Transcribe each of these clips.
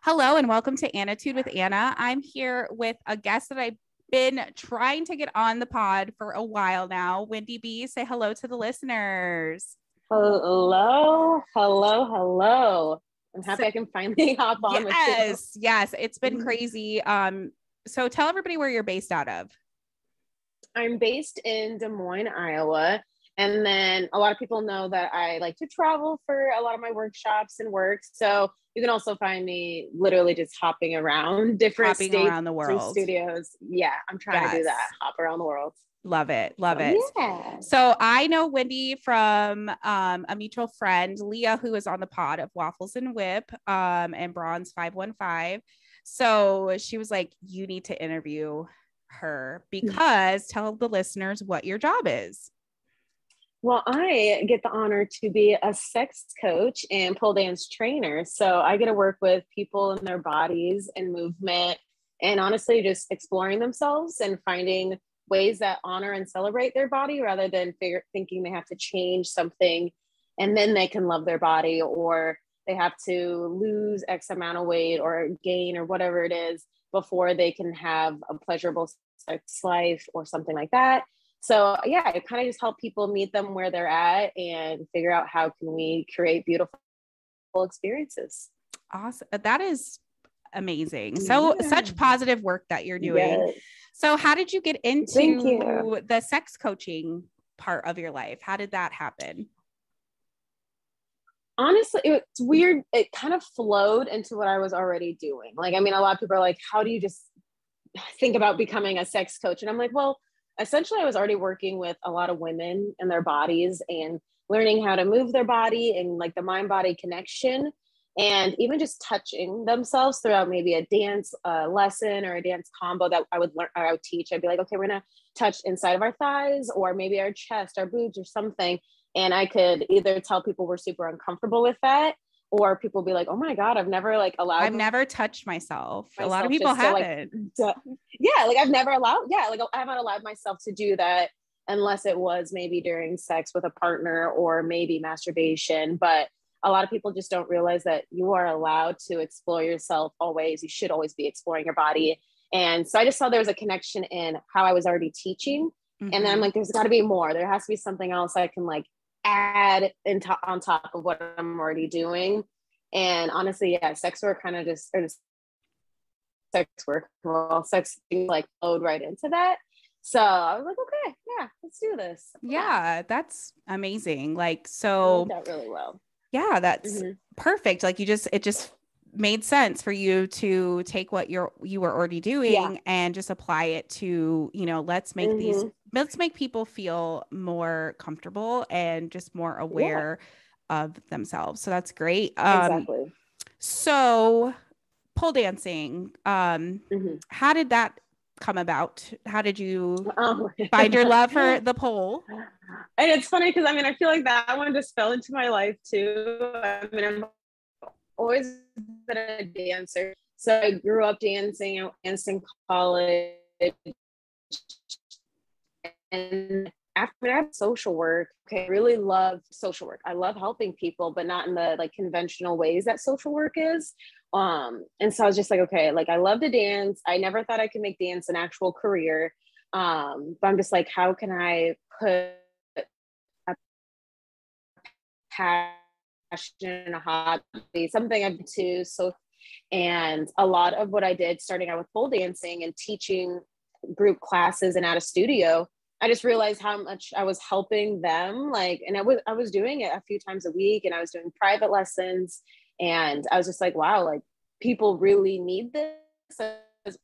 Hello and welcome to Annitude with Anna. I'm here with a guest that I've been trying to get on the pod for a while now. Wendy B, say hello to the listeners. Hello, hello, hello. I'm happy I can finally hop on with you. Yes, it's been crazy. So tell everybody where you're based out of. I'm based in Des Moines, Iowa. And then a lot of people know that I like to travel for a lot of my workshops and work. So you can also find me literally just hopping around different states around the world. and studios. Yeah, I'm trying to do that. Hop around the world. Love it. Yeah. So I know Wendy from a mutual friend, Leah, who is on the pod of Waffles and Whip and Bronze 515. So she was like, you need to interview her because tell the listeners what your job is. Well, I get the honor to be a sex coach and pole dance trainer. So I get to work with people and their bodies and movement and honestly just exploring themselves and finding ways that honor and celebrate their body rather than thinking they have to change something and then they can love their body, or they have to lose X amount of weight or gain or whatever it is before they can have a pleasurable sex life or something like that. So yeah, I kind of just help people meet them where they're at and figure out how can we create beautiful experiences. Awesome. That is amazing. So such positive work that you're doing. Yes. So how did you get into the sex coaching part of your life? How did that happen? Honestly, it's weird. It kind of flowed into what I was already doing. Like, I mean, a lot of people are like, how do you just think about becoming a sex coach? And I'm like, well, essentially I was already working with a lot of women and their bodies and learning how to move their body and like the mind body connection, and even just touching themselves throughout maybe a dance lesson or a dance combo that I would learn, or I would teach. I'd be like, okay, we're going to touch inside of our thighs or maybe our chest, our boobs or something. And I could either tell people we're super uncomfortable with that, or people be like, oh my God, I've never touched myself. A lot of people haven't. Yeah. Like I haven't allowed myself to do that unless it was maybe during sex with a partner or maybe masturbation. But a lot of people just don't realize that you are allowed to explore yourself always. You should always be exploring your body. And so I just saw there was a connection in how I was already teaching. Mm-hmm. And then I'm like, there's got to be more. There has to be something else I can like add on top of what I'm already doing. And honestly, yeah, sex work kind of just like flowed right into that. So I was like, okay, yeah, let's do this. Yeah, that's amazing. Like, so that really well. Yeah, that's perfect. Like it just made sense for you to take what you were already doing and just apply it to, let's make people feel more comfortable and just more aware of themselves. So that's great. Exactly. So pole dancing, how did that come about? How did you find your love for the pole? And it's funny because I feel like that one just fell into my life too. I've always been a dancer. So I grew up dancing. I danced in college. And after I had social work, I really love social work. I love helping people, but not in the like conventional ways that social work is. And so I was just like, okay, like I love to dance. I never thought I could make dance an actual career. But I'm just like, how can I put a passion and a hobby, something I'm into. So, and a lot of what I did starting out with pole dancing and teaching group classes and at a studio, I just realized how much I was helping them. Like, and I was doing it a few times a week, and I was doing private lessons, and I was just like, wow, like people really need this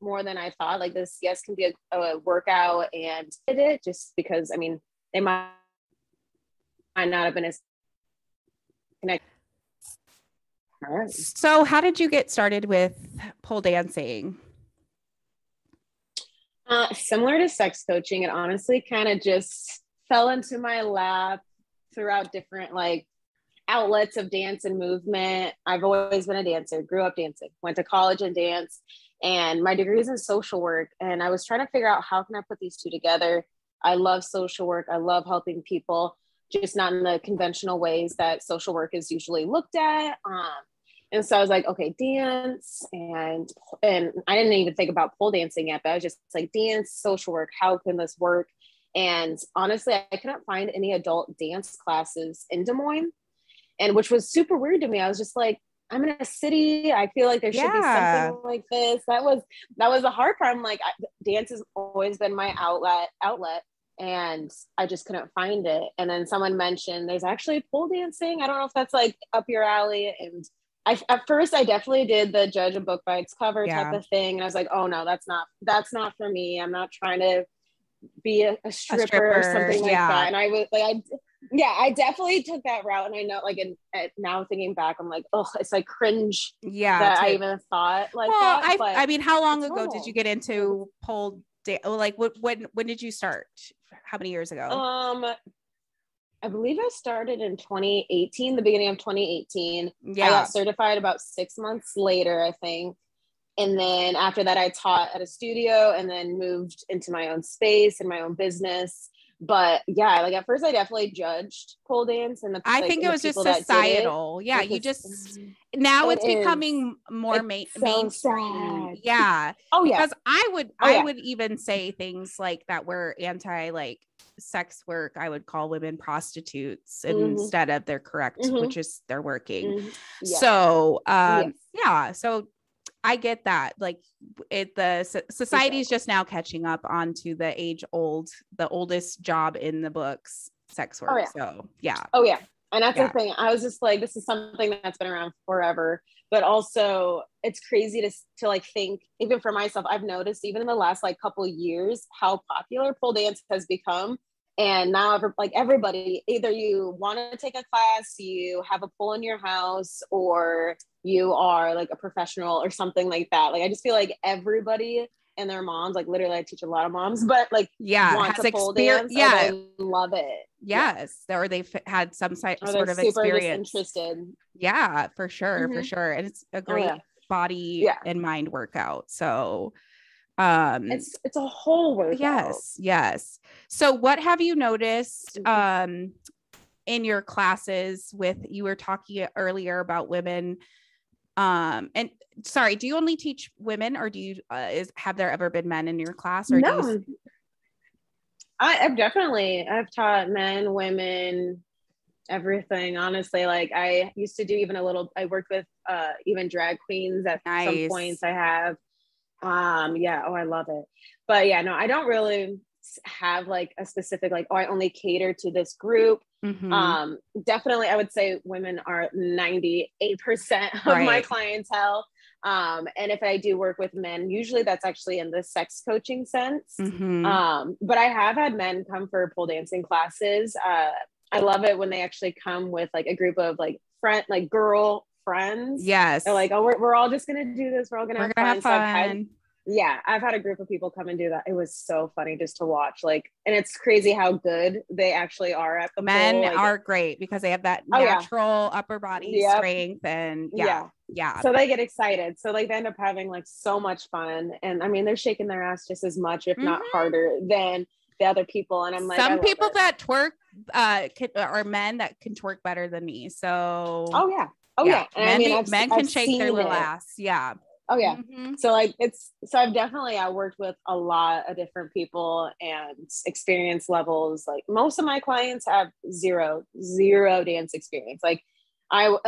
more than I thought. Like this, yes, can be a workout, and did it just because, they might not have been as connected. Right. So how did you get started with pole dancing? Similar to sex coaching, it honestly kind of just fell into my lap throughout different like outlets of dance and movement. I've always been a dancer, grew up dancing, went to college and danced, and my degree is in social work. And I was trying to figure out how can I put these two together. I love social work. I love helping people, just not in the conventional ways that social work is usually looked at. And so I was like, okay, dance. And I didn't even think about pole dancing yet, but I was just like, dance, social work, how can this work? And honestly, I couldn't find any adult dance classes in Des Moines, and which was super weird to me. I was just like, I'm in a city. I feel like there should be something like this. That was the hard part. I'm like, dance has always been my outlet. And I just couldn't find it. And then someone mentioned there's actually pole dancing. I don't know if that's like up your alley. And at first I definitely did the judge a book by its cover type of thing. And I was like, oh no, that's not for me. I'm not trying to be a stripper or something like that. And I was like, I definitely took that route. And I know, like, now thinking back, I'm like, oh, it's like cringe that I even thought like that. I mean, how long ago did you get into pole dance? Like, when did you start? How many years ago? I believe I started in 2018, the beginning of 2018. Yeah. I got certified about 6 months later, I think. And then after that, I taught at a studio and then moved into my own space and my own business. But yeah, like at first I definitely judged pole dance, and I think it was just societal. Yeah, you just now it's becoming more mainstream. Sad. Yeah. Oh yeah. Because I would even say things like that were anti like sex work. I would call women prostitutes instead of their correct, which is they're working. Yeah. So yeah. So I get that. Like the society is just now catching up onto the oldest job in the books, sex work. So yeah. Oh yeah. And that's the thing. I was just like, this is something that's been around forever, but also it's crazy to like think, even for myself, I've noticed even in the last like couple of years, how popular pole dance has become. And now everybody, either you want to take a class, you have a pole in your house, or you are like a professional or something like that. Like, I just feel like everybody and their moms, like literally I teach a lot of moms, but like want to pole dance, or they love it. Yes. Or they've had some sort of experience. Interested. Yeah, for sure. For sure. And it's a great body and mind workout. So it's a whole workout. Yes. So what have you noticed in your classes you were talking earlier about women, and sorry, do you only teach women, or do you have there ever been men in your class? Or no, I've taught men, women, everything, honestly. Like, I used to do I worked with even drag queens at some points. I have I love it. But yeah, no, I don't really have like a specific like, oh, I only cater to this group. Definitely I would say women are 98% of my clientele. And if I do work with men, usually that's actually in the sex coaching sense. But I have had men come for pole dancing classes. I love it when they actually come with like a group of like girl friends. Yes. They're like, oh, we're all just gonna do this. We're all gonna have fun. I've had a group of people come and do that. It was so funny just to watch. Like, and it's crazy how good they actually are at the men pole. Like, are great because they have that natural upper body strength, and so they get excited. So like they end up having like so much fun. And I mean, they're shaking their ass just as much, if not harder, than the other people. And I'm like, some people that twerk are men that can twerk better than me. So and men can shake their little ass. So like I've definitely worked with a lot of different people and experience levels. Like, most of my clients have zero dance experience. Like, I've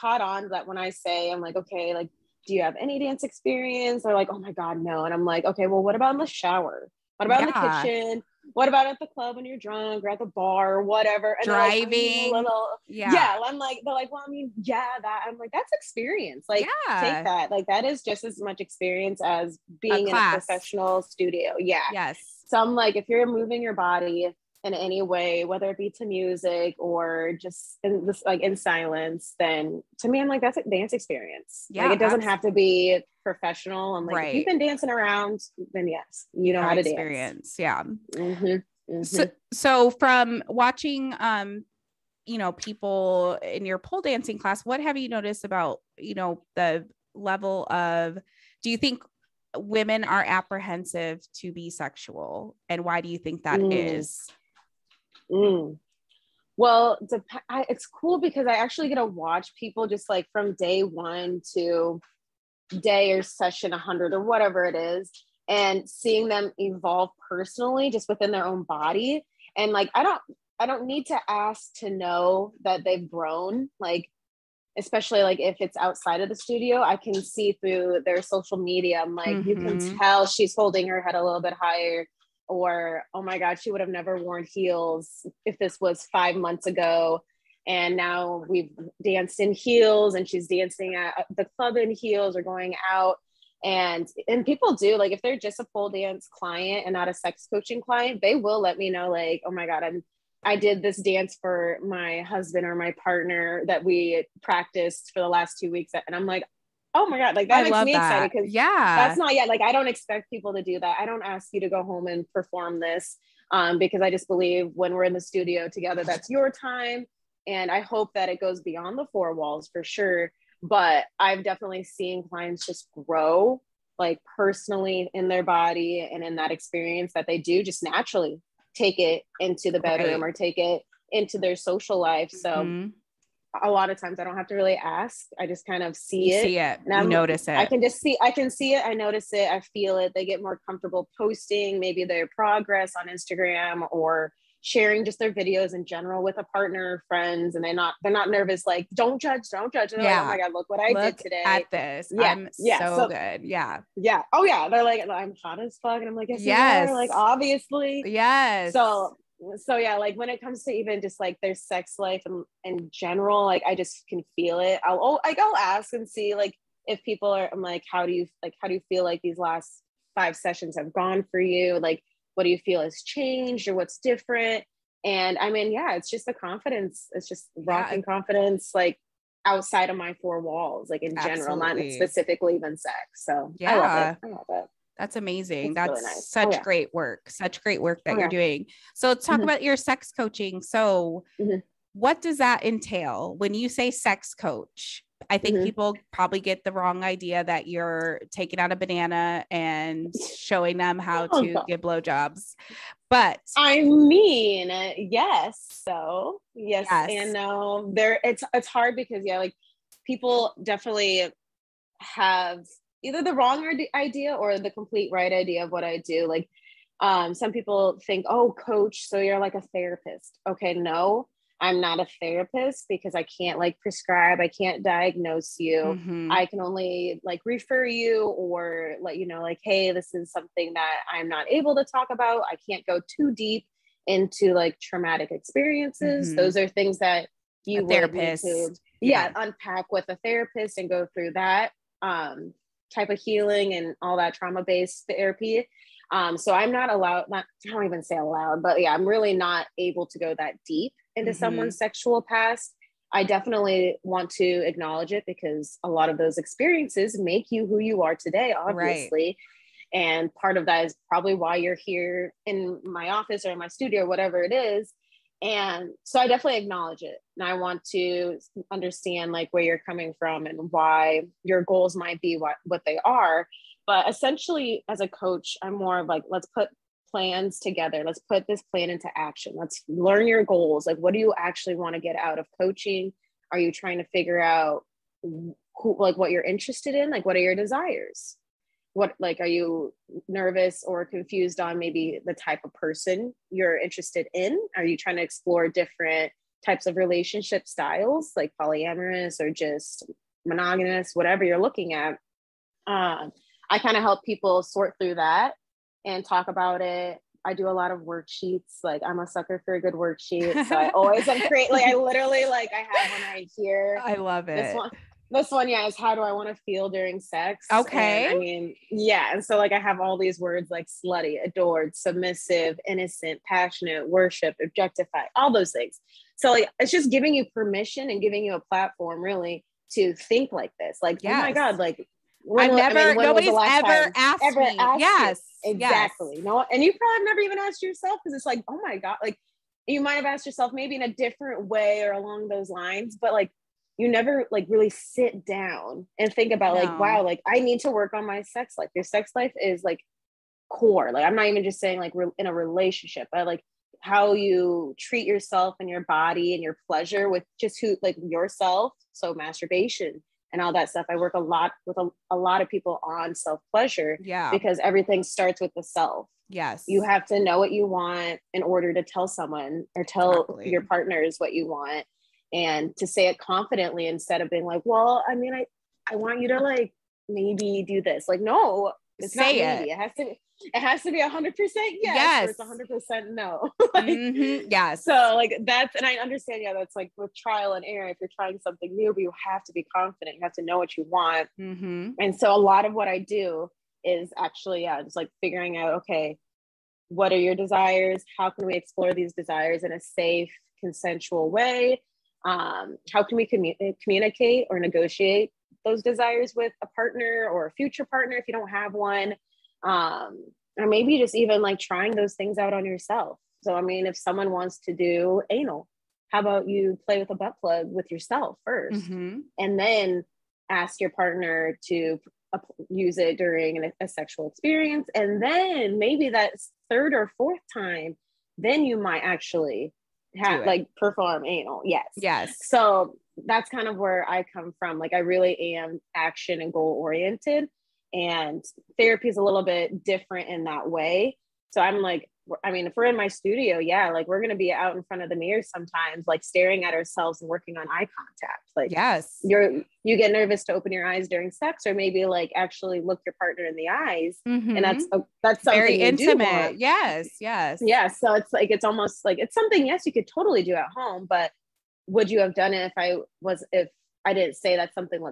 caught on that when I say, I'm like, okay, like, do you have any dance experience? They're like, oh my God, no. And I'm like, okay, well, what about in the shower? What about in the kitchen? What about at the club when you're drunk, or at the bar, or whatever? And driving. I'm like, they're like, well, I mean, that. I'm like, that's experience. Like, take that. Like, that is just as much experience as being in a professional studio. Yeah. Yes. So I'm like, if you're moving your body in any way, whether it be to music or just in silence, then to me, I'm like, that's a dance experience. Like, it doesn't have to be professional. I'm like, if you've been dancing around, then yes, you know how to experience. Dance. So from watching, people in your pole dancing class, what have you noticed about, the level of, do you think women are apprehensive to be sexual, and why do you think that is? Well, Well, it's cool because I actually get to watch people just like from day one to day or session 100 or whatever it is, and seeing them evolve personally just within their own body. And like, I don't need to ask to know that they've grown, like, especially like if it's outside of the studio, I can see through their social media. I'm like, you can tell she's holding her head a little bit higher, or, oh my God, she would have never worn heels if this was 5 months ago. And now we've danced in heels and she's dancing at the club in heels or going out. And people do, like, if they're just a pole dance client and not a sex coaching client, they will let me know, like, oh my God, I did this dance for my husband or my partner that we practiced for the last 2 weeks. And I'm like, oh my God, like that makes me excited, because that's not yet, like, I don't expect people to do that. I don't ask you to go home and perform this, because I just believe when we're in the studio together, that's your time. And I hope that it goes beyond the four walls for sure. But I've definitely seen clients just grow, like, personally in their body and in that experience that they do just naturally take it into the bedroom or take it into their social life. So a lot of times I don't have to really ask. I just kind of see it. You notice it. I can see it. I notice it. I feel it. They get more comfortable posting maybe their progress on Instagram or sharing just their videos in general with a partner or friends. And they're not nervous. Like, don't judge. And they're like, oh my God, look what I did today. At this. I'm so good. Yeah. Oh yeah. They're like, I'm hot as fuck. And I'm like, yes. You are, like, obviously. Yes. So yeah, like when it comes to even just like their sex life and in general, like I just can feel it. I'll ask and see, like, if people are, I'm like, how do you feel like these last 5 sessions have gone for you? Like, what do you feel has changed or what's different? And I mean, yeah, it's just the confidence. It's just rocking confidence, like outside of my 4 walls, like in general, not specifically even sex. So I love it. That's amazing. It's That's really nice. such great work. Such great work that you're doing. So let's talk about your sex coaching. So what does that entail when you say sex coach? I think people probably get the wrong idea that you're taking out a banana and showing them how to give blowjobs. But I mean, yes. So yes. And no, it's hard because like people definitely have either the wrong idea or the complete right idea of what I do. Like, some people think, oh, coach, so you're like a therapist. Okay, no, I'm not a therapist because I can't like prescribe. I can't diagnose you. I can only like refer you or let you know, like, hey, this is something that I'm not able to talk about. I can't go too deep into like traumatic experiences. Those are things that you would need to unpack with a therapist and go through that type of healing and all that trauma-based therapy. So I'm not allowed, I don't even say allowed, but yeah, I'm really not able to go that deep into someone's sexual past. I definitely want to acknowledge it because a lot of those experiences make you who you are today, obviously. And part of that is probably why you're here in my office or in my studio, whatever it is. And so I definitely acknowledge it. And I want to understand like where you're coming from and why your goals might be what they are. But essentially as a coach, I'm more of like, let's put plans together. Let's put this plan into action. Let's learn your goals. Like, what do you actually want to get out of coaching? Are you trying to figure out what you're interested in? Like, what are your desires? What, like, are you nervous or confused on maybe the type of person you're interested in? Are you trying to explore different types of relationship styles, like polyamorous or just monogamous, whatever you're looking at? I kind of help people sort through that and talk about it. I do a lot of worksheets. Like, I'm a sucker for a good worksheet. So I always create, like, I literally, like, I have one right here. I love it. This one, is how do I want to feel during sex? Okay. And I mean, and so like I have all these words like slutty, adored, submissive, innocent, passionate, worship, objectify, all those things. So like, it's just giving you permission and giving you a platform really to think like this. Like, oh my God, like nobody's ever asked me. Yes. Exactly. Yes. No, and you probably never even asked yourself, because it's like, oh my God, like you might have asked yourself maybe in a different way or along those lines, but like, you never like really sit down and think about like, wow, like I need to work on my sex life. Your sex life is like core. Like, I'm not even just saying like in a relationship, but like how you treat yourself and your body and your pleasure with just who, like yourself. So masturbation and all that stuff. I work a lot with a lot of people on self-pleasure, because everything starts with the self. Yes. You have to know what you want in order to tell someone or tell your partners what you want, and to say it confidently instead of being like, well, I mean, I want you to like maybe do this. Like, no, it's not maybe. It has to be 100% yes. Or it's 100% no. Like, yes. So like that's, and I understand, that's like with trial and error, if you're trying something new, but you have to be confident, you have to know what you want. And so a lot of what I do is actually, just like figuring out, okay, what are your desires? How can we explore these desires in a safe, consensual way? How can we communicate or negotiate those desires with a partner or a future partner if you don't have one? Or maybe just even like trying those things out on yourself. So, I mean, if someone wants to do anal, how about you play with a butt plug with yourself first, and then ask your partner to use it during a sexual experience. And then maybe that third or fourth time, then you might actually perform anal. Yes. So that's kind of where I come from. Like, I really am action and goal oriented, and therapy is a little bit different in that way. So I'm like, I mean, if we're in my studio, like we're going to be out in front of the mirror sometimes, like staring at ourselves and working on eye contact. Like, you get nervous to open your eyes during sex, or maybe like actually look your partner in the eyes. And that's something very intimate. Yes. Yeah. So it's like, it's almost like, it's something, yes, you could totally do at home, but would you have done it if I didn't say that's something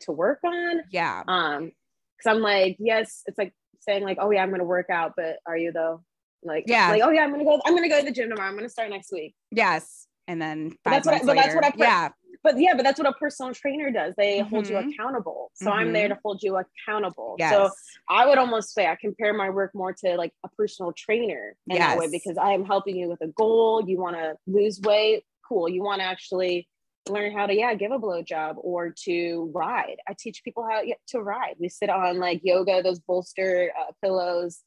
to work on? Yeah. Because I'm like, yes, it's like saying like, oh yeah, I'm going to work out, but are you though? Like, oh yeah, I'm going to go to the gym tomorrow. I'm going to start next week. Yes. And then but that's what a personal trainer does. They hold you accountable. So I'm there to hold you accountable. Yes. So I would almost say I compare my work more to like a personal trainer in that way, because I am helping you with a goal. You want to lose weight. Cool. You want to actually learn how to give a blowjob or to ride. I teach people how to ride. We sit on like yoga, those bolster pillows,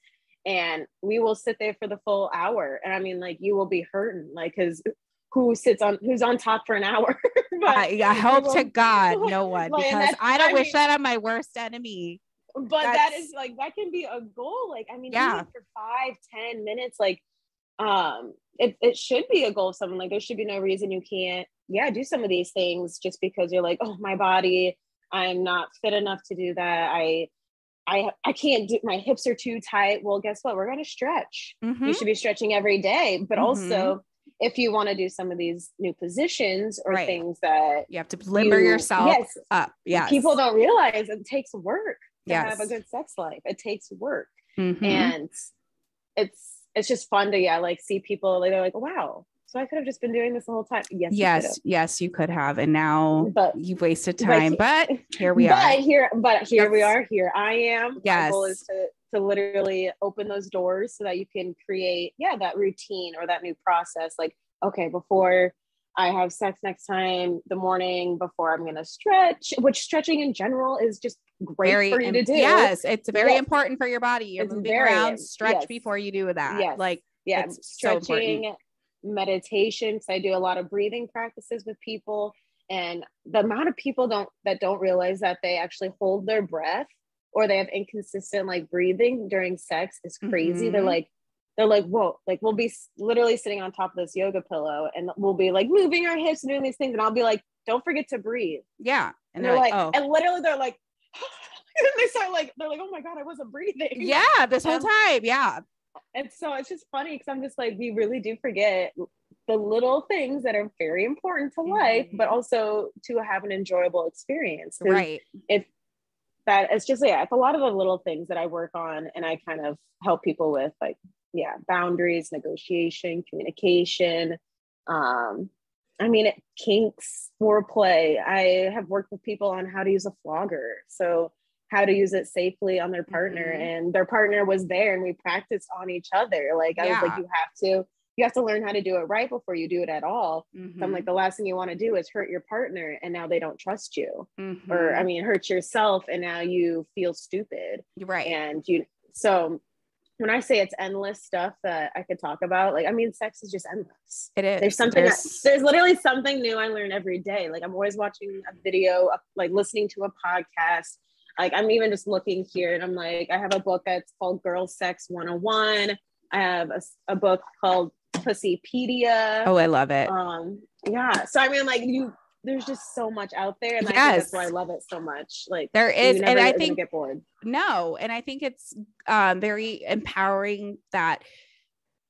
and we will sit there for the full hour. And I mean, like, you will be hurting, like, because who's on top for an hour? But I hope to God no one, because I don't wish that on my worst enemy. But that is like, that can be a goal. Like, I mean, even for 5-10 minutes, like, it should be a goal of someone. Like, there should be no reason you can't do some of these things just because you're like, oh, my body, I'm not fit enough to do that. I can't do, my hips are too tight. Well, guess what? We're going to stretch. You should be stretching every day. But also, if you want to do some of these new positions or things that you have to limber yourself up. Yes. People don't realize it takes work to have a good sex life. It takes work. And it's just fun to like see people, like, they're like, wow, so I could have just been doing this the whole time. Yes, you could have. And now you've wasted time, but here we are. Here we are. Here I am. My goal is to literally open those doors so that you can create, that routine or that new process. Like, okay, before I have sex next time, the morning before, I'm going to stretch, which stretching in general is just great for you to do. Yes. It's very important for your body. You're moving around, stretch before you do that. It's stretching, so meditation. So I do a lot of breathing practices with people, and the amount of people that don't realize that they actually hold their breath, or they have inconsistent like breathing during sex, is crazy. They're like, whoa, like, we'll be literally sitting on top of this yoga pillow and we'll be like moving our hips and doing these things, and I'll be like, don't forget to breathe. Yeah. And they're like, oh. And literally they're like, and they start like, they're like, oh my God, I wasn't breathing. Yeah. This whole time. Yeah. And so it's just funny, because I'm just like, we really do forget the little things that are very important to life, but also to have an enjoyable experience. Right. It's just, it's a lot of the little things that I work on, and I kind of help people with, like, boundaries, negotiation, communication. I mean, kinks, foreplay. I have worked with people on how to use a flogger. So how to use it safely on their partner, and their partner was there, and we practiced on each other. Like, I was like, you have to learn how to do it right before you do it at all. So I'm like, the last thing you want to do is hurt your partner, and now they don't trust you, or hurt yourself, and now you feel stupid. Right. And so when I say it's endless stuff that I could talk about, like, I mean, sex is just endless. It is. There's literally something new I learn every day. Like, I'm always watching a video, like listening to a podcast. Like, I'm even just looking here and I'm like, I have a book that's called Girl Sex 101. I have a book called Pussypedia. Oh, I love it. Yeah. So I mean, like, there's just so much out there, and I think that's why I love it so much. Like, there is, and I think get bored. No, and I think it's very empowering that,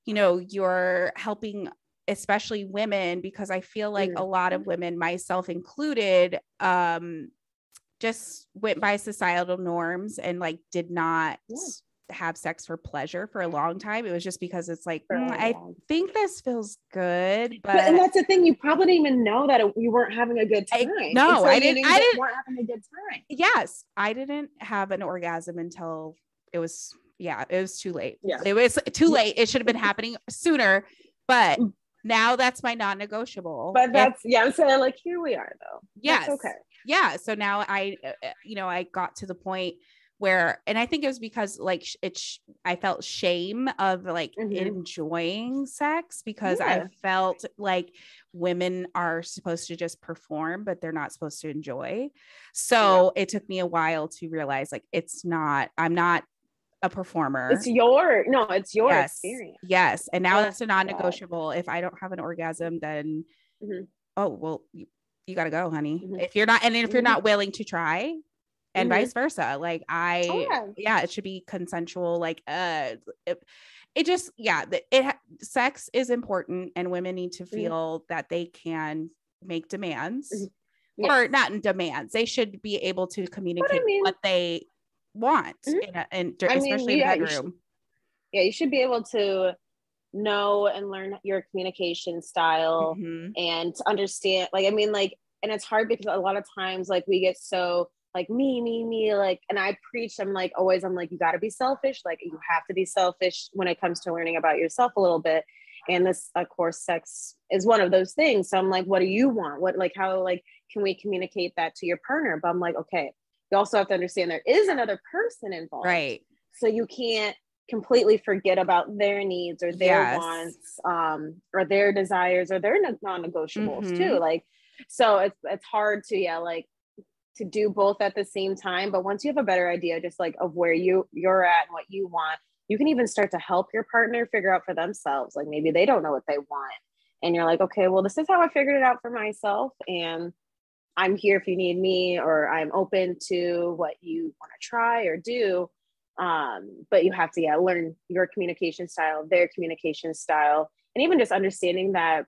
you know, you're helping especially women, because I feel like a lot of women, myself included, just went by societal norms and like did not have sex for pleasure for a long time. It was just because it's like, I think this feels good, but and that's the thing, you probably didn't even know that you weren't having a good time. I didn't weren't having a good time. Yes, I didn't have an orgasm until it was too late. It was too late. It should have been happening sooner, but now that's my non-negotiable. But I'm saying, like, here we are though. Yes. That's okay. Yeah. So now I got to the point where, and I think it was because like I felt shame of like enjoying sex, because I felt like women are supposed to just perform, but they're not supposed to enjoy. So it took me a while to realize like, I'm not a performer. It's your experience. Yes. And now that's a non-negotiable. If I don't have an orgasm, then, oh, well, you got to go, honey. If you're not, and if you're not willing to try, and vice versa. Like it should be consensual. Like, sex is important, and women need to feel that they can make demands or not in demands. They should be able to communicate what they want especially in the bedroom. You should be able to know and learn your communication style and to understand, like, I mean, like, and it's hard because a lot of times, like, we get so like me, like, and I preach, I'm like, you got to be selfish. Like, you have to be selfish when it comes to learning about yourself a little bit. And this, of course, sex is one of those things. So I'm like, what do you want? What, like, how, like, can we communicate that to your partner? But I'm like, okay, you also have to understand there is another person involved. Right. So you can't completely forget about their needs or their wants, or their desires or their non-negotiables too. Like, so it's hard to, like, to do both at the same time. But once you have a better idea just like of where you're at and what you want, you can even start to help your partner figure out for themselves. Like, maybe they don't know what they want, and you're like, okay, well, this is how I figured it out for myself, and I'm here if you need me, or I'm open to what you want to try or do. But you have to learn your communication style, their communication style, and even just understanding that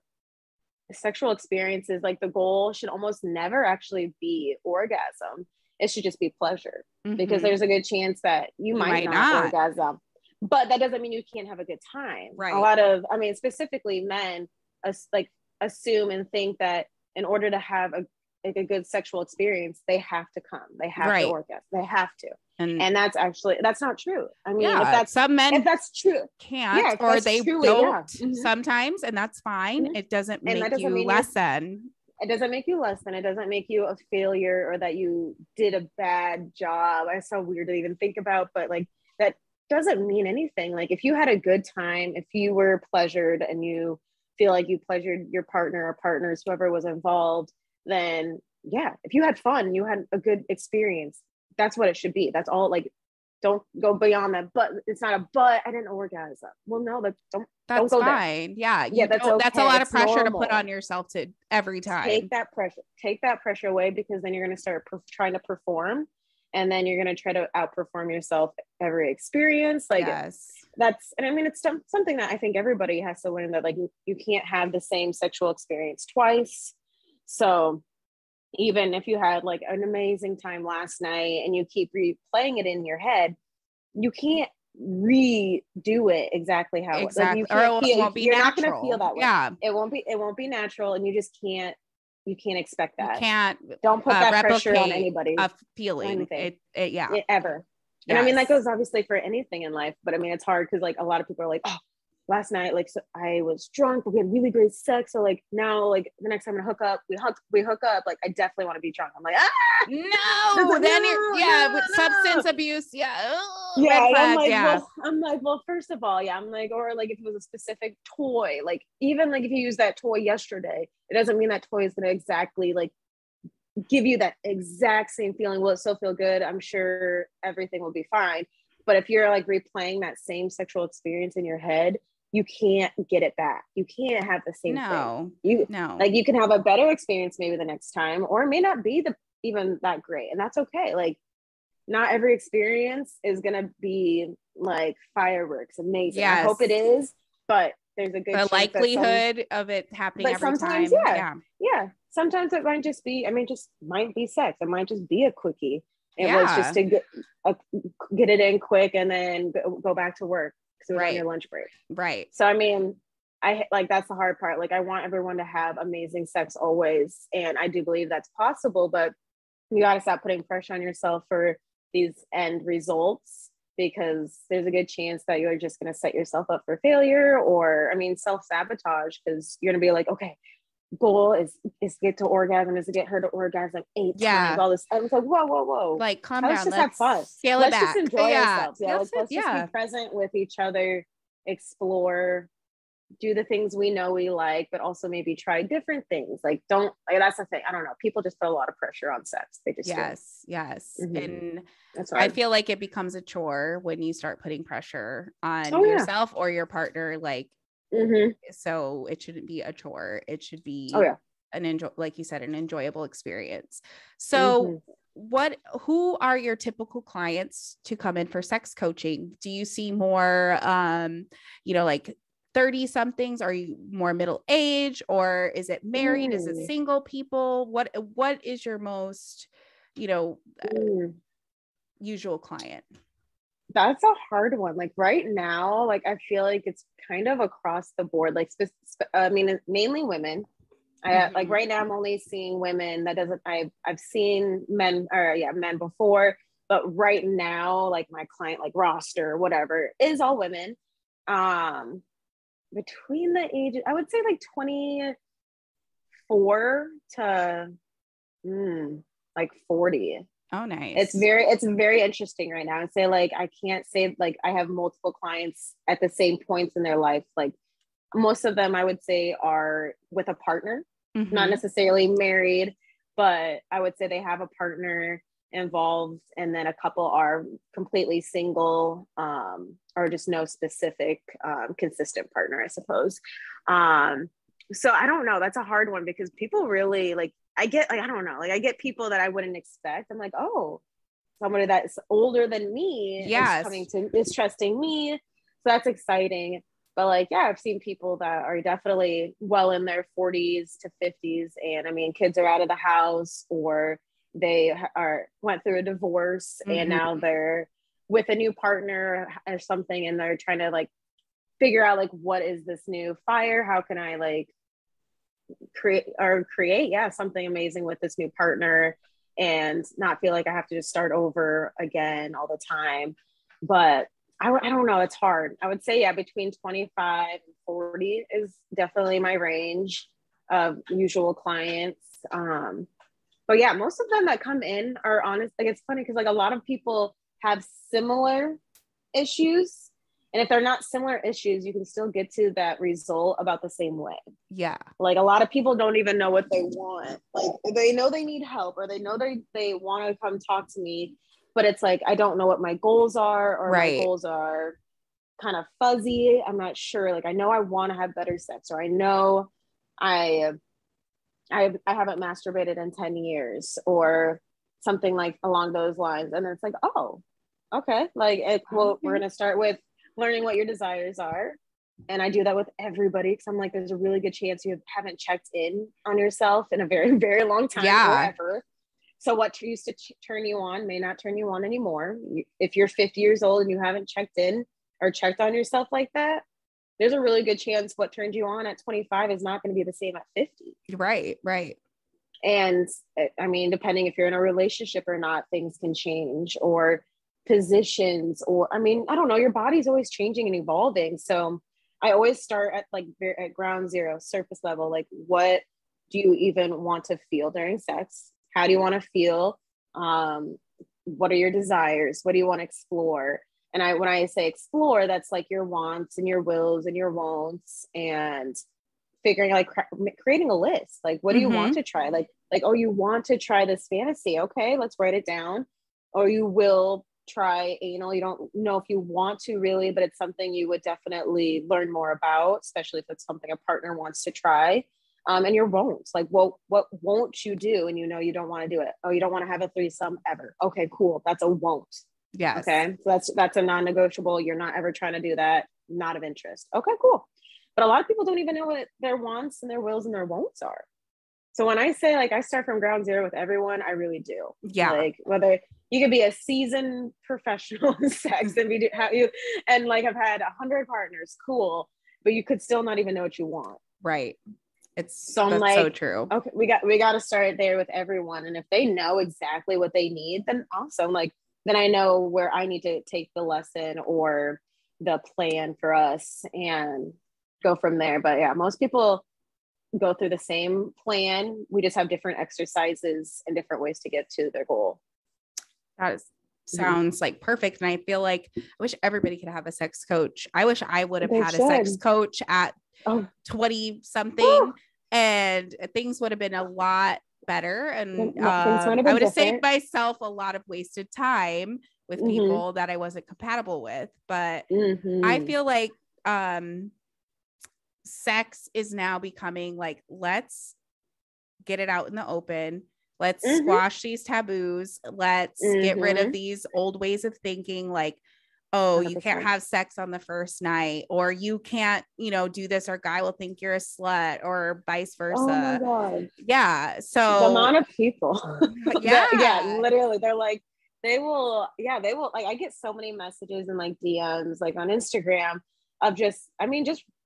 sexual experiences, like, the goal should almost never actually be orgasm. It should just be pleasure, because there's a good chance that you might not orgasm, but that doesn't mean you can't have a good time. Right. A lot of, I mean, specifically men assume and think that in order to have a good sexual experience, they have to come, they have to orgasm, they have to. And that's not true. I mean, if that's true, can't, or they don't sometimes, and that's fine. It doesn't make you less than. It doesn't make you less than. It doesn't make you a failure or that you did a bad job. It's so weird to even think about, but like, that doesn't mean anything. Like, if you had a good time, if you were pleasured and you feel like you pleasured your partner or partners, whoever was involved, then if you had fun, you had a good experience, that's what it should be. That's all. Like, don't go beyond that. But it's not a, but I didn't orgasm. Well, no, don't go fine. There. That's okay. That's a lot of pressure to put on yourself to every time. Take that pressure away, because then you're going to start trying to perform, and then you're going to try to outperform yourself every experience. Like, and I mean, it's something that I think everybody has to learn, that like, you can't have the same sexual experience twice. So even if you had like an amazing time last night and you keep replaying it in your head, you can't redo it exactly how exactly. Like, you can't it won't be you're natural. not going to feel that way. Yeah, it won't be natural, and you just can't expect that. You can't. Don't put that pressure on anybody. A feeling. Ever. And I mean, that goes obviously for anything in life, but I mean, it's hard because like a lot of people are like, oh, last night, like, so I was drunk, but we had really great sex. So like, now, like, the next time I'm gonna hook up, we hook up. Like, I definitely want to be drunk. I'm like, no, Ooh, then with substance abuse. Yeah. Ooh, yeah. red flag, I'm like, yeah. well, first of all, yeah, I'm like, or like if it was a specific toy, like even like if you use that toy yesterday, it doesn't mean that toy is going to exactly like give you that exact same feeling. Will it still feel good? I'm sure everything will be fine. But if you're like replaying that same sexual experience in your head, you can't get it back. You can't have the same thing. You can have a better experience maybe the next time, or it may not be even that great. And that's okay. Like not every experience is going to be like fireworks. Amazing. Yes. I hope it is, but there's a good the likelihood of it happening every time. Yeah. Sometimes it might just be, might be sex. It might just be a quickie. It was just to get it in quick and then go back to work because it was on your lunch break. Right. So, I mean, I like, that's the hard part. Like I want everyone to have amazing sex always. And I do believe that's possible, but you got to stop putting pressure on yourself for these end results, because there's a good chance that you're just going to set yourself up for failure, or, self-sabotage, because you're going to be like, okay, goal is get to orgasm, is to get her to orgasm 8 times, all this. I was like, whoa. Like, calm down. Let's just have fun. Let's just enjoy ourselves. Yeah. Let's just be present with each other, explore, do the things we know we like, but also maybe try different things. Like, that's the thing. I don't know. People just put a lot of pressure on sex. They just yes. Mm-hmm. And I feel like it becomes a chore when you start putting pressure on yourself or your partner. Like, so it shouldn't be a chore. It should be like you said, an enjoyable experience. So who are your typical clients to come in for sex coaching? Do you see more, like 30 somethings? Are you more middle age, or is it married? Is it single people? What is your most, usual client? That's a hard one. Like right now, like I feel like it's kind of across the board. Like, mainly women. Like right now, I'm only seeing women. That doesn't. I've seen men, men before, but right now, like my client, like roster, whatever, is all women. Between the ages, I would say like 24 to like 40. Oh, nice. It's very interesting right now. I'd say like, I can't say like I have multiple clients at the same points in their life. Like most of them I would say are with a partner, not necessarily married, but I would say they have a partner involved, and then a couple are completely single, or just no specific consistent partner, I suppose. So I don't know. That's a hard one, because people really like, I get people that I wouldn't expect. I'm like, oh, somebody that's older than me is trusting me. So that's exciting. But like, yeah, I've seen people that are definitely well in their 40s to 50s. And kids are out of the house, or they went through a divorce and now they're with a new partner or something. And they're trying to like figure out like, what is this new fire? How can I like create something amazing with this new partner and not feel like I have to just start over again all the time. But I don't know. It's hard. I would say, between 25 and 40 is definitely my range of usual clients. But yeah, most of them that come in are honest. Like, it's funny because like a lot of people have similar issues. And if they're not similar issues, you can still get to that result about the same way. Yeah. Like a lot of people don't even know what they want. Like they know they need help, or they know they want to come talk to me, but it's like, I don't know what my goals are, or my goals are kind of fuzzy. I'm not sure. Like, I know I want to have better sex, or I know I haven't masturbated in 10 years or something like along those lines. And it's like, oh, okay. Like, we're going to start with learning what your desires are. And I do that with everybody, because I'm like, there's a really good chance you haven't checked in on yourself in a very, very long time or ever. So what used to turn you on may not turn you on anymore. If you're 50 years old and you haven't checked in or checked on yourself like that, there's a really good chance what turned you on at 25 is not going to be the same at 50. Right. And depending if you're in a relationship or not, things can change, or positions, or I don't know, your body's always changing and evolving. So I always start at ground zero, surface level. Like, what do you even want to feel during sex? How do you want to feel? What are your desires? What do you want to explore? And when I say explore, that's like your wants and your wills and your won'ts, and figuring like creating a list. Like, what do you want to try? Like, oh, you want to try this fantasy. Okay, let's write it down. Or you will try anal. You don't know if you want to really, but it's something you would definitely learn more about, especially if it's something a partner wants to try. And your won'ts, like, well, what won't you do? And you don't want to do it. Oh, you don't want to have a threesome ever. Okay, cool. That's a won't. Yes. Okay. So that's a non-negotiable. You're not ever trying to do that. Not of interest. Okay, cool. But a lot of people don't even know what their wants and their wills and their won'ts are. So when I say like I start from ground zero with everyone, I really do. Yeah. Like whether you could be a seasoned professional in sex and like have had 100 partners, cool, but you could still not even know what you want. Right. That's so true. Okay, we got to start there with everyone. And if they know exactly what they need, then awesome. Like, then I know where I need to take the lesson or the plan for us and go from there. But yeah, most people go through the same plan. We just have different exercises and different ways to get to their goal. That sounds like perfect. And I feel like I wish everybody could have a sex coach. I wish I would have had a sex coach at 20 something and things would have been a lot better. And I would have saved myself a lot of wasted time with people that I wasn't compatible with. But I feel like sex is now becoming like, let's get it out in the open. Let's squash these taboos. Let's get rid of these old ways of thinking. Like, oh, 100%. You can't have sex on the first night, or you can't, do this, or guy will think you're a slut, or vice versa. Oh my God. Yeah. So the amount of people. Yeah. Literally. They're like, they will, like, I get so many messages and like DMs, like on Instagram of just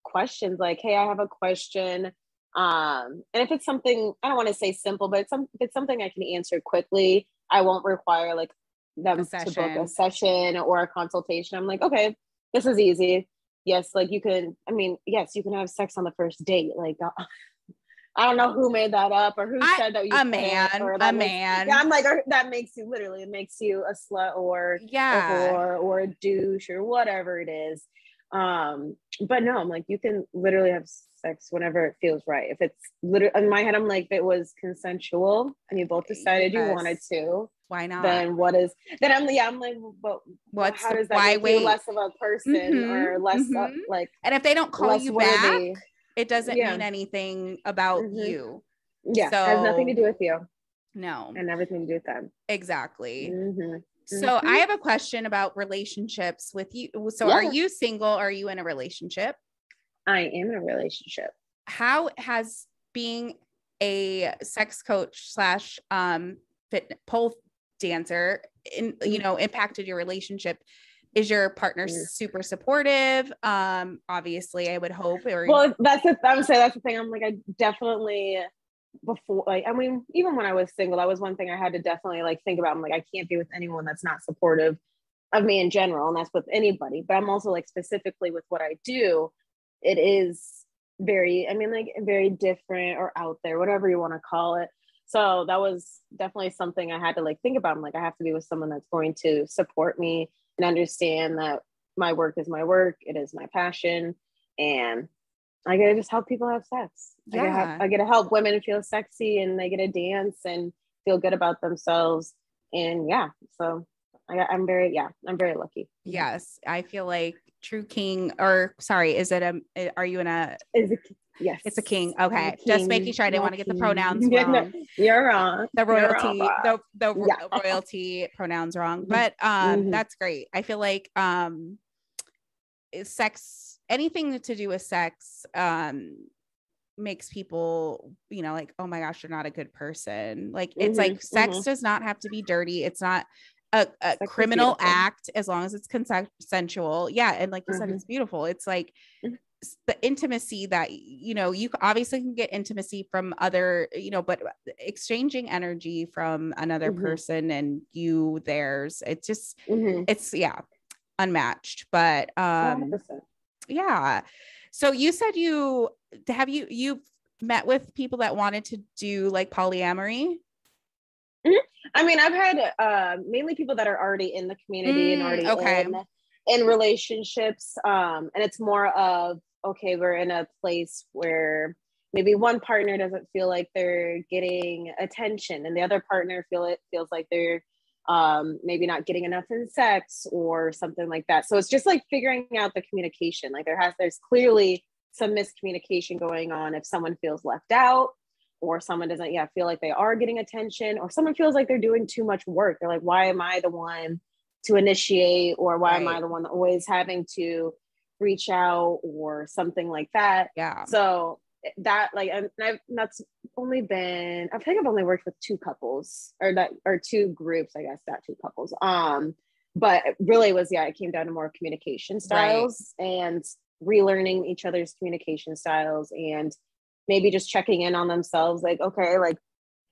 questions like, hey, I have a question. And if it's something, I don't want to say simple, but if it's something I can answer quickly, I won't require like them to book a session or a consultation. I'm like, okay, this is easy. Yes, like you can have sex on the first date. Like, I don't know who made that up or who said that you a man. Yeah, I'm like, that makes you a slut or a whore or a douche or whatever it is. But no, I'm like, you can literally have sex whenever it feels right. If it's literally in my head, I'm like, if it was consensual and you both decided you wanted to, why not? Then I'm like, but how does that make you less of a person or less like? And if they don't call you back, it doesn't mean anything about you. Yeah, so, it has nothing to do with you. No, and everything to do with them. Exactly. So I have a question about relationships with you. So are you single? Or are you in a relationship? I am in a relationship. How has being a sex coach / pole dancer impacted your relationship? Is your partner super supportive? Obviously I would hope. That's the thing. I'm like, I definitely before, like, I mean, even when I was single, that was one thing I had to definitely like think about. I'm like, I can't be with anyone that's not supportive of me in general, and that's with anybody. But I'm also like, specifically with what I do, it is very different or out there, whatever you want to call it. So that was definitely something I had to like think about. I'm like, I have to be with someone that's going to support me and understand that my work is my work. It is my passion. And I get to just help people have sex. Yeah. I get to help women feel sexy, and they get to dance and feel good about themselves. And yeah, so I'm very lucky. Yes. I feel like true king, or sorry, are you in a, yes, it's a king. Okay. King, just making sure I didn't want to get the pronouns wrong. No, you're wrong. The royalty, royalty pronouns wrong. But that's great. I feel like sex, anything to do with sex, makes people, like, oh my gosh, you're not a good person. Like, it's like sex does not have to be dirty. It's not a criminal act as long as it's consensual. Yeah. And like you said, it's beautiful. It's like the intimacy that, you obviously can get intimacy from other, but exchanging energy from another person and theirs, it's just, it's unmatched. But 100%. Yeah. So you said you've met with people that wanted to do like polyamory? I mean, I've had mainly people that are already in the community and already in relationships. And it's more of, okay, we're in a place where maybe one partner doesn't feel like they're getting attention and the other partner feels like they're maybe not getting enough in sex or something like that. So it's just like figuring out the communication. Like there's clearly some miscommunication going on if someone feels left out, or someone doesn't feel like they are getting attention, or someone feels like they're doing too much work. They're like, why am I the one to initiate, or why am I the one always having to reach out or something like that? Yeah. So that that's only been, I think I've only worked with two couples or two groups, I guess, not two couples. But it really was, it came down to more communication styles and relearning each other's communication styles, and maybe just checking in on themselves. Like, okay, like,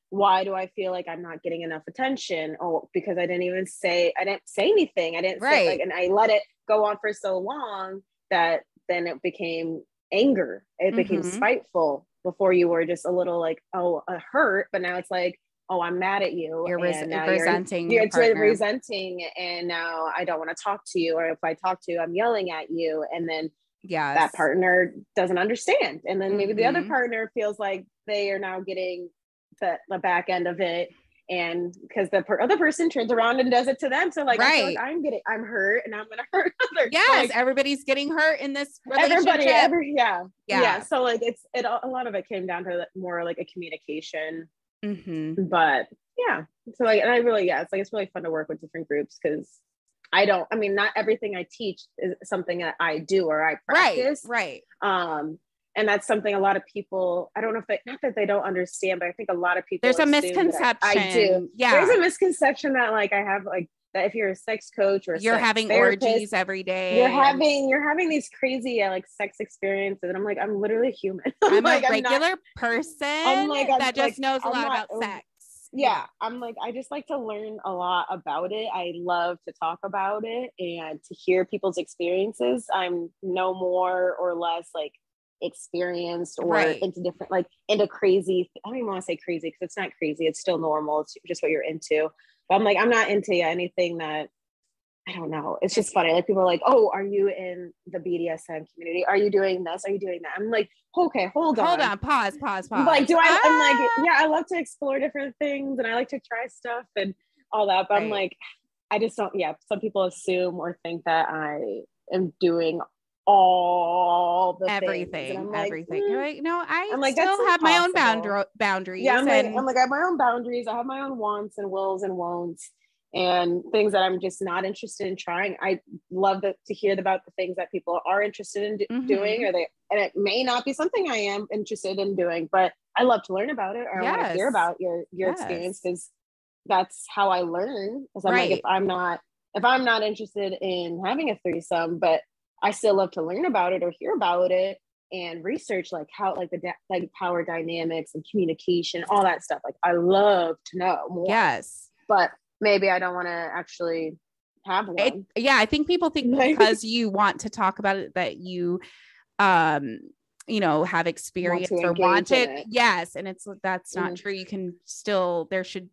why do I feel like I'm not getting enough attention? Oh, because I didn't say anything. I didn't say, and I let it go on for so long that then it became anger. It became spiteful. Before you were just a little like, hurt, but now it's like, oh, I'm mad at you. You're resenting. You're resenting, and now I don't want to talk to you. Or if I talk to you, I'm yelling at you. And then that partner doesn't understand. And then maybe the other partner feels like they are now getting the back end of it. And because the other person turns around and does it to them. So like, I feel like I'm hurt and I'm going to hurt others. Yes. Like, everybody's getting hurt in this relationship. Yeah. So like a lot of it came down to more like a communication, but so like, and I really, it's really fun to work with different groups, because not everything I teach is something that I do or I practice. Right. And that's something a lot of people, I don't know if not that they don't understand, but I think a lot of people, there's a misconception. I do. Yeah. There's a misconception that like I have like that if you're a sex coach or you're having orgies every day. You're having these crazy like sex experiences. And I'm like, I'm literally human. I'm like, a regular person that just knows a lot about sex. Yeah. I'm like, I just like to learn a lot about it. I love to talk about it and to hear people's experiences. I'm no more or less like experienced or into crazy. I don't even want to say crazy, because it's not crazy. It's still normal. It's just what you're into. But I'm like, I'm not into anything that, I don't know. It's just funny. Like people are like, oh, are you in the BDSM community? Are you doing this? Are you doing that? I'm like, okay, hold on. Pause. Like, I'm like, I love to explore different things and I like to try stuff and all that. But I'm like, I just don't, some people assume or think that I am doing all the everything. I'm like, You're like, no, I'm like, still have my own boundaries. Yeah, I'm like, I have my own boundaries. I have my own wants and wills and won'ts and things that I'm just not interested in trying. I love to hear about the things that people are interested in doing, and it may not be something I am interested in doing, but I love to learn about it, or I want to hear about your experience, because that's how I learn. Because I'm like, if I'm not interested in having a threesome, but I still love to learn about it or hear about it and research like how like the power dynamics and communication, all that stuff. Like I love to know more. Yes. But maybe I don't want to actually have one. I think people think because you want to talk about it that you have experience or want it. Yes. And that's not true. You can still, there should,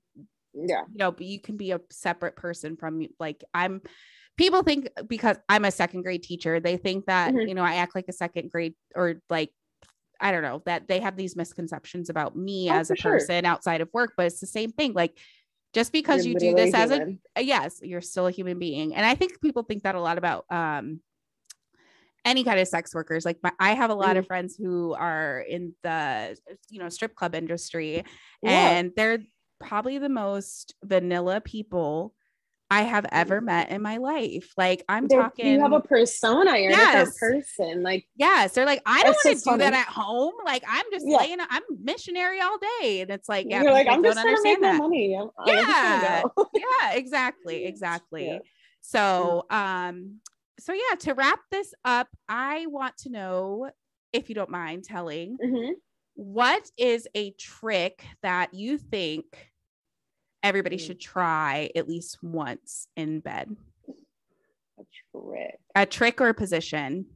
but you can be a separate person from like, people think because I'm a second grade teacher, they think that, I act like a second grade, or like, I don't know, that they have these misconceptions about me as a person outside of work, but it's the same thing. Like, just because you do this as yes, you're still a human being. And I think people think that a lot about, any kind of sex workers. Like I have a lot of friends who are in the, strip club industry, and they're probably the most vanilla people I have ever met in my life. Like talking, you have a persona, you're a different person. Like, yes, they're like, I don't want to do that at home. Like I'm just I'm missionary all day. And it's like, you're like, I'm just trying to make more money. Exactly. Yeah. So, to wrap this up, I want to know, if you don't mind telling, what is a trick that you think everybody should try at least once in bed? A trick or a position?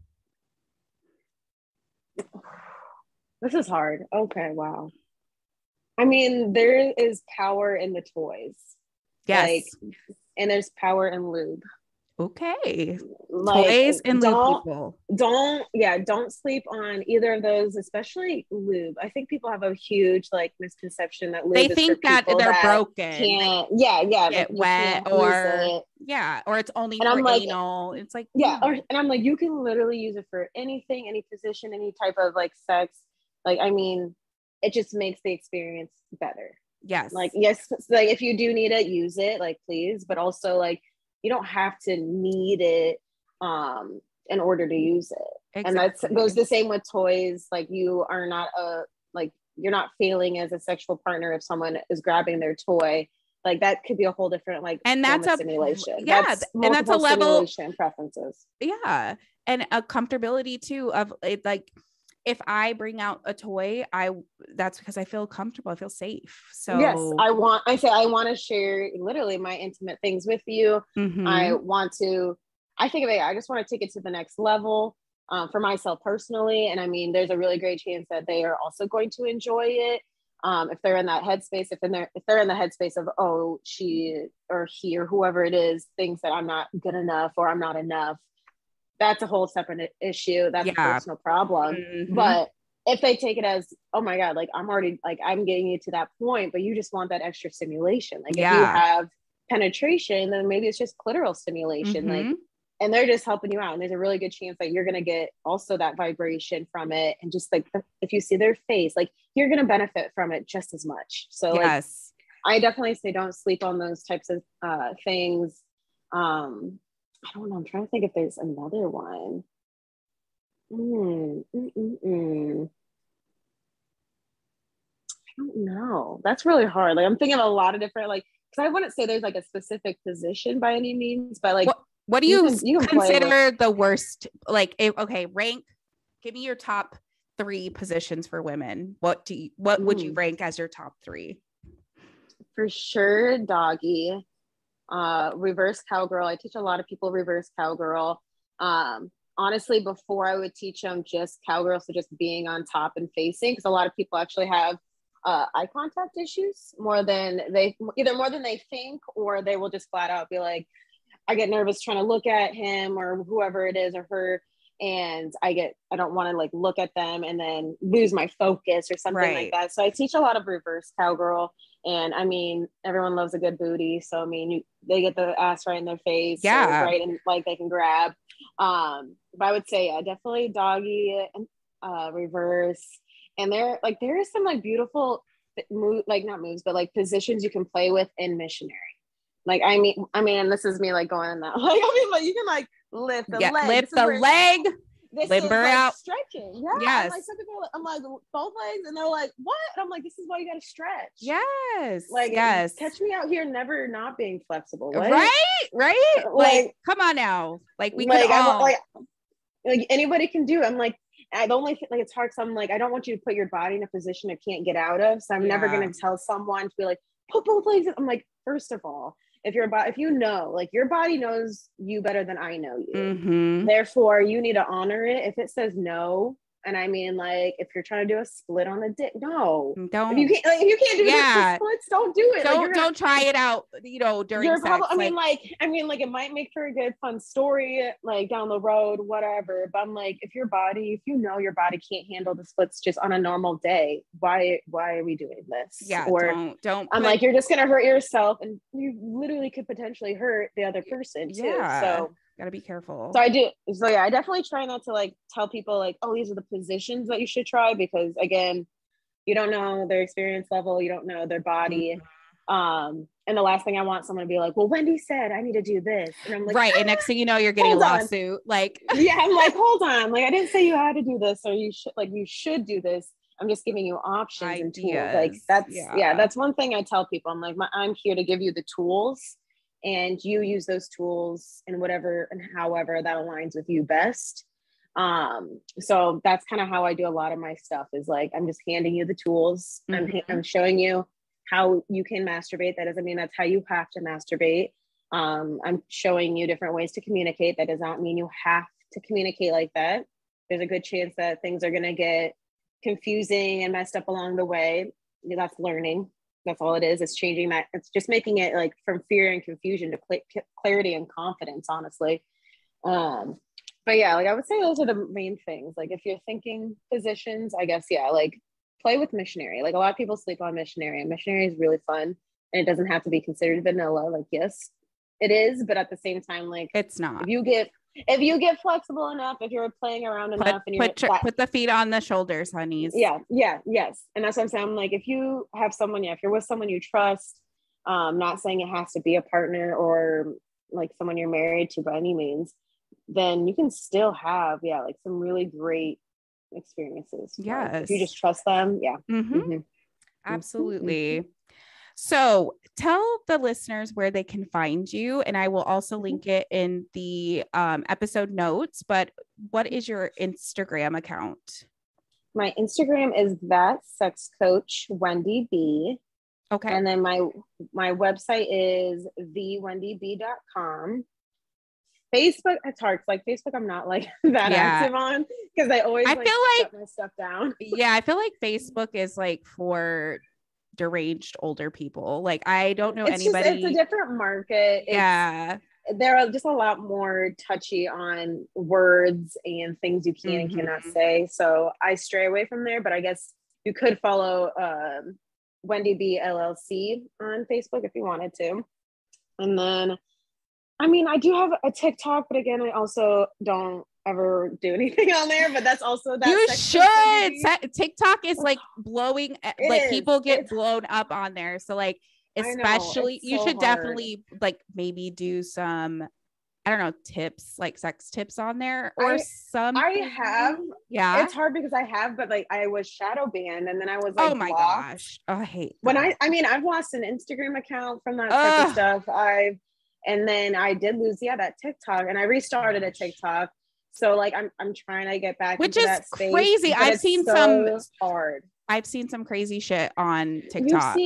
This is hard. Okay. Wow. I mean, there is power in the toys. Yes. Like, and there's power in lube. Okay. Like, Toys and lube people. Don't sleep on either of those, especially lube. I think people have a huge like misconception that lube they is think for that people they're that broken. can't, get wet or or it's only and for I'm like, anal. It's like, yeah. No. And I'm like, you can literally use it for anything, any position, any type of like sex. Like, I mean, it just makes the experience better. Yes. Like, yes, like if you do need it, use it, like, please. But also, like, you don't have to need it in order to use it. Exactly. And that goes the same with toys. Like, you are not you're not failing as a sexual partner if someone is grabbing their toy. Like, that could be a whole different and that's a stimulation. Yeah, and that's a level preferences. Yeah, and a comfortability too of it. Like, if I bring out a toy, that's because I feel comfortable. I feel safe. So yes, I want to share literally my intimate things with you. Mm-hmm. I think of it, I just want to take it to the next level for myself personally. And I mean, there's a really great chance that they are also going to enjoy it. If they're in that headspace, if they're in the headspace of, oh, she or he or whoever it is thinks that I'm not good enough or I'm not enough, that's a whole separate issue. That's a personal problem. Mm-hmm. But if they take it as, oh my God, like I'm getting you to that point, but you just want that extra stimulation. Like if you have penetration, then maybe it's just clitoral stimulation. Mm-hmm. Like, and they're just helping you out. And there's a really good chance that you're going to get also that vibration from it. And just like, if you see their face, like you're going to benefit from it just as much. So like, I definitely say don't sleep on those types of things. I don't know. I'm trying to think if there's another one. I don't know. That's really hard. Like I'm thinking of a lot of different, like, because I wouldn't say there's like a specific position by any means, but like, what do you consider the worst? Like, rank. Give me your top 3 positions for women. What would you rank as your top 3? For sure, doggy. Reverse cowgirl. I teach a lot of people reverse cowgirl. Honestly, before I would teach them just cowgirl, so just being on top and facing, because a lot of people actually have eye contact issues more than they think, or they will just flat out be like, I get nervous trying to look at him or whoever it is or her, and I don't want to like look at them and then lose my focus or something like that. So I teach a lot of reverse cowgirl. And I mean, everyone loves a good booty. So, I mean, they get the ass right in their face. Yeah. Right. And like they can grab. But I would say, definitely doggy and reverse. And there is some like beautiful not moves, but like positions you can play with in missionary. Like, I mean, and this is me like going in that, like, I mean, like you can like lift the leg. Lift the leg. This limber is like out. Stretching. Yeah. Yes. Like some people, I'm like, both legs. And they're like, what? And I'm like, this is why you got to stretch. Yes. Like, yes. Catch me out here never not being flexible. What? Right. Like, come on now. Like, we could all. Like anybody can do it. I'm like, I don't like it's hard. So I'm like, I don't want you to put your body in a position it can't get out of. So I'm never going to tell someone to be like, put both legs in. I'm like, first of all, if you know, like your body knows you better than I know you. Mm-hmm. Therefore, you need to honor it. If it says no, and I mean, like, if you're trying to do a split on the dick, no, don't. If you can't do the splits, don't do it. Don't try it out. During sex. I mean, it might make for a good fun story, like down the road, whatever. But I'm like, if you know your body can't handle the splits just on a normal day, why are we doing this? Yeah, or don't. I'm like, you're just gonna hurt yourself, and you literally could potentially hurt the other person too. Yeah. So. Gotta be careful. So I do. So yeah, I definitely try not to like tell people like, oh, these are the positions that you should try, because again, you don't know their experience level, you don't know their body. Mm-hmm. And the last thing I want someone to be like, well, Wendy said I need to do this. And I'm like, right. And next thing you know, you're getting a lawsuit. Like, yeah, I'm like, hold on. Like, I didn't say you had to do this, or you should do this. I'm just giving you options. Ideas. And tools. Like that's one thing I tell people. I'm like, I'm here to give you the tools, and you use those tools in whatever and however that aligns with you best. So that's kind of how I do a lot of my stuff, is like, I'm just handing you the tools. Mm-hmm. I'm showing you how you can masturbate. That doesn't mean that's how you have to masturbate. I'm showing you different ways to communicate. That does not mean you have to communicate like that. There's a good chance that things are going to get confusing and messed up along the way. that's learning. That's all it is. It's changing that. It's just making it like from fear and confusion to clarity and confidence, honestly. But yeah, like I would say those are the main things. Like if you're thinking positions, I guess, yeah, like play with missionary. Like a lot of people sleep on missionary, and missionary is really fun, and it doesn't have to be considered vanilla. Like, yes, it is, but at the same time, like it's not. If you get flexible enough, if you're playing around enough, and put the feet on the shoulders, honeys. Yes. And that's what I'm saying. I'm like, if you have someone, if you're with someone you trust, not saying it has to be a partner or like someone you're married to by any means, then you can still have, like some really great experiences. Yes. If you just trust them. Yeah. Absolutely. So tell the listeners where they can find you, and I will also link it in the episode notes, but what is your Instagram account? My Instagram is that sex coach Wendy B. Okay. And then my website is thewendybee.com. Facebook, it's hard. Like Facebook, I'm not like that active on because I always feel like shut my stuff down. Yeah, I feel like Facebook is like for deranged older people. Like I don't know anybody. It's a different market. There are just a lot more touchy on words and things you can and cannot say. So I stray away from there. But I guess you could follow Wendy B LLC on Facebook if you wanted to. And then, I mean, I do have a TikTok, but again, I also don't ever do anything on there, but that's also that. You should. TikTok is like blowing, people get blown up on there. So like, especially you should definitely like maybe do some, I don't know, tips, like sex tips on there or some. I have. Yeah. It's hard because I have, but like I was shadow banned and then I was like, oh my gosh. Oh, I hate when I've lost an Instagram account from that type of stuff. And then I did lose, that TikTok, and I restarted a TikTok. So like I'm trying to get back, which is that space, crazy. I've seen hard. I've seen some crazy shit on TikTok.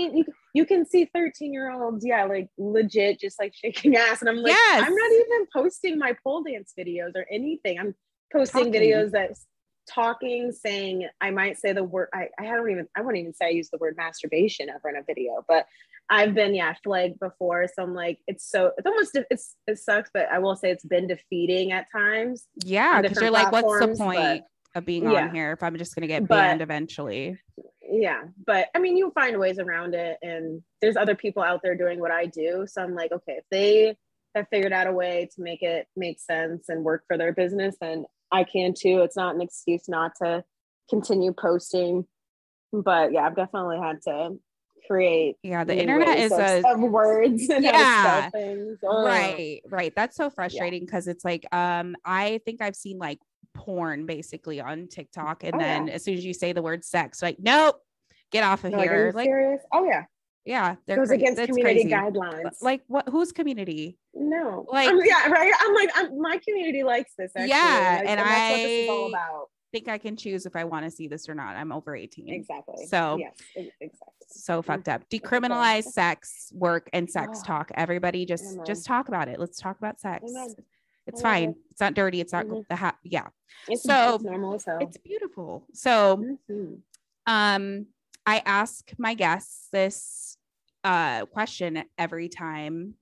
You can see 13-year-olds, like legit, just like shaking ass, and I'm like, I'm not even posting my pole dance videos or anything. I'm posting videos that's talking, saying, I might say the word. I wouldn't even say I use the word masturbation ever in a video, but I've been flagged before. So I'm like, it sucks, but I will say it's been defeating at times. Yeah, because you're like, what's the point of being on here if I'm just gonna get banned eventually? Yeah, but I mean, you find ways around it, and there's other people out there doing what I do. So I'm like, okay, if they have figured out a way to make it make sense and work for their business, then I can too. It's not an excuse not to continue posting, but I've definitely had to create the internet is of words and how to spell things. Right. That's so frustrating because it's like I think I've seen like porn basically on TikTok, and then as soon as you say the word sex, like, nope, get off of here. Like, serious? They're goes against community guidelines. Like, what? Whose community? No, like, right. I'm like, my community likes this. Actually. And that's what this is all about. Think I can choose if I want to see this or not. I'm over 18. Exactly. So yes, exactly. So fucked up. Decriminalize sex work and sex talk. Everybody just talk about it. Let's talk about sex. Amen. It's fine. It's not dirty. It's not It's normal as hell. It's beautiful. So I ask my guests this question every time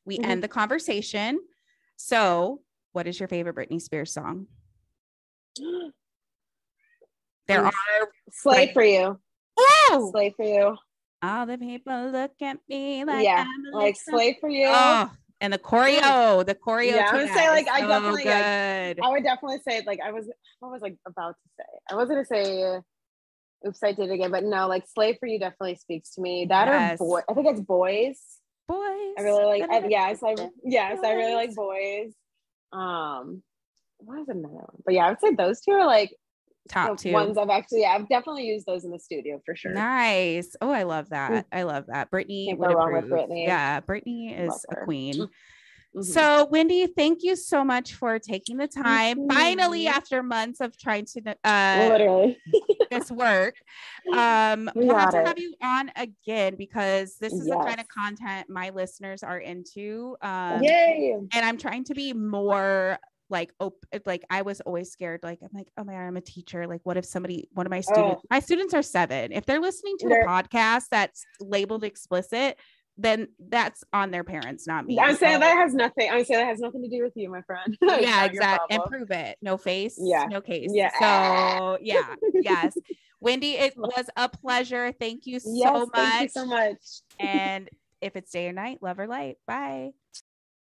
we end the conversation. So what is your favorite Britney Spears song? There are Slave for You. Oh, Slave for You. All the people look at me like I'm like Slave for You. Oh, and the choreo. I would say like I definitely good. I would definitely say like I was like about to say. I was gonna say oops, I did it again, but no, like Slave for You definitely speaks to me. That or boy, I think it's Boys. Boys. I really like I really like Boys. What is another one? But I would say those two are like top two ones I've definitely used those in the studio for sure. Nice. Oh, I love that. I love that. Brittany would approve. Brittany. Yeah, Brittany is a queen. So Wendy, thank you so much for taking the time. Finally, after months of trying to literally this work, we'll have to have you on again because this is the kind of content my listeners are into. Yay! And I'm trying to be more like I was always scared. Like, I'm like, oh my God, I'm a teacher. Like, what if one of my students are 7. If they're listening to a podcast that's labeled explicit, then that's on their parents, not me. I'm saying that has nothing to do with you, my friend. Yeah, exactly. And prove it. No face, no case. Yeah. So yeah, yes. Wendy, it was a pleasure. Thank you so much. Thank you so much. And if it's day or night, love or light. Bye.